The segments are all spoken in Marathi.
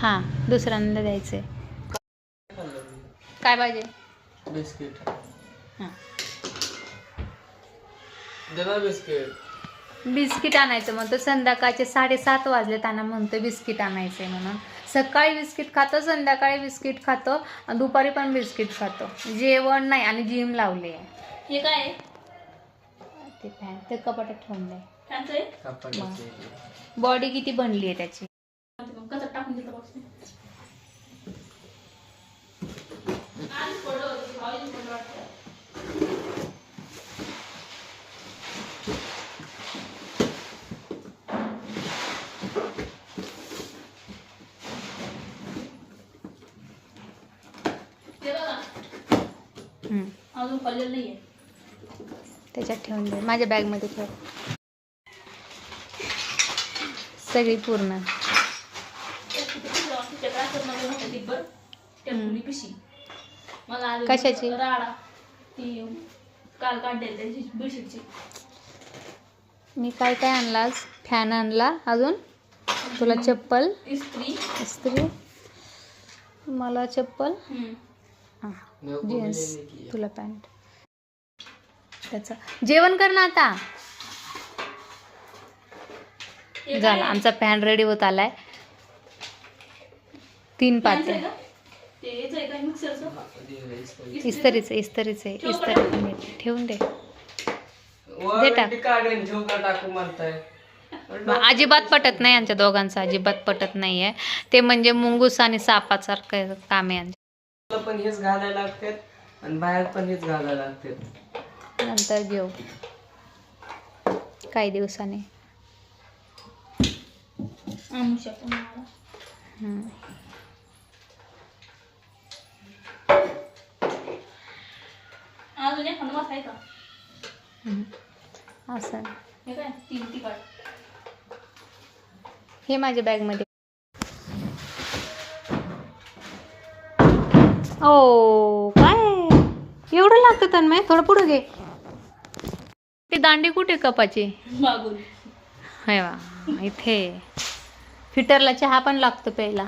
हां दुसऱ्यांदा द्यायचे. काय पाहिजे? बिस्किट. हां देना बिस्किट. बिस्किट आणायचं म्हणतो. संध्याकाळचे 7:30 वाजले. त्यांना म्हणतो बिस्किट आणायचे म्हणून. सकाळी बिस्किट खातो, संध्याकाळी बिस्किट खातो आणि दुपारी पण बिस्किट खातो. जेवण नाही आणि जिम लावली आहे. हे काय आहे? ते फॅन ते कपाटात ठेवून द्या. फॅनचं आहे? कापडाचे. बॉडी किती बनली आहे त्याची. मग कसं टाकून दिलं बॉक्स? आज पडलं होतं, ऑइल पडलं वाटतं. ते बघा, अजून खाल्लेलं नाहीये. त्याच्यात ठेवून दे. माझ्या बॅगमध्ये ठेव. सगळी पूर्ण. कशाची? राडा ती काल काढलेली त्याची बेडशीटची. मी काय काय आणला आज? फॅन आणला. अजून तुला चप्पल, इस्त्री, मला चप्पल, हां जीन्स, तुला पॅन्ट. त्याचं जेवण कर ना आता. झाला आमचा फॅन रेडी होत आलाय. 3 पाते. इस्त्रीचं ठेवून दे. अजिबात पटत नाही यांच्या दोघांचं. अजिबात पटत नाही आहे. ते म्हणजे मुंगूस आणि सापासारखं काम आहे यांचं. पण हेच घालायला लागतात आणि बाहेर पण हेच घालायला लागतात. नंतर घेऊ काही दिवसांनी. अजून एक हनुमान आहे का? असं हे काय 3 तिखट. हे माझ्या बॅगमध्ये. ओ काय एवढं लागतं तन्मय? थोडं पुढं घे. ती दांडी कुठे कपाची? मागून. हे वा इथे. फिटरला चहा पण लागतो प्यायला.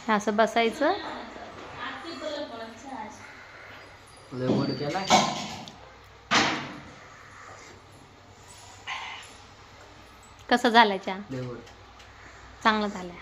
असं बसायचं. कसं झालं चहा? चांगलं झालं.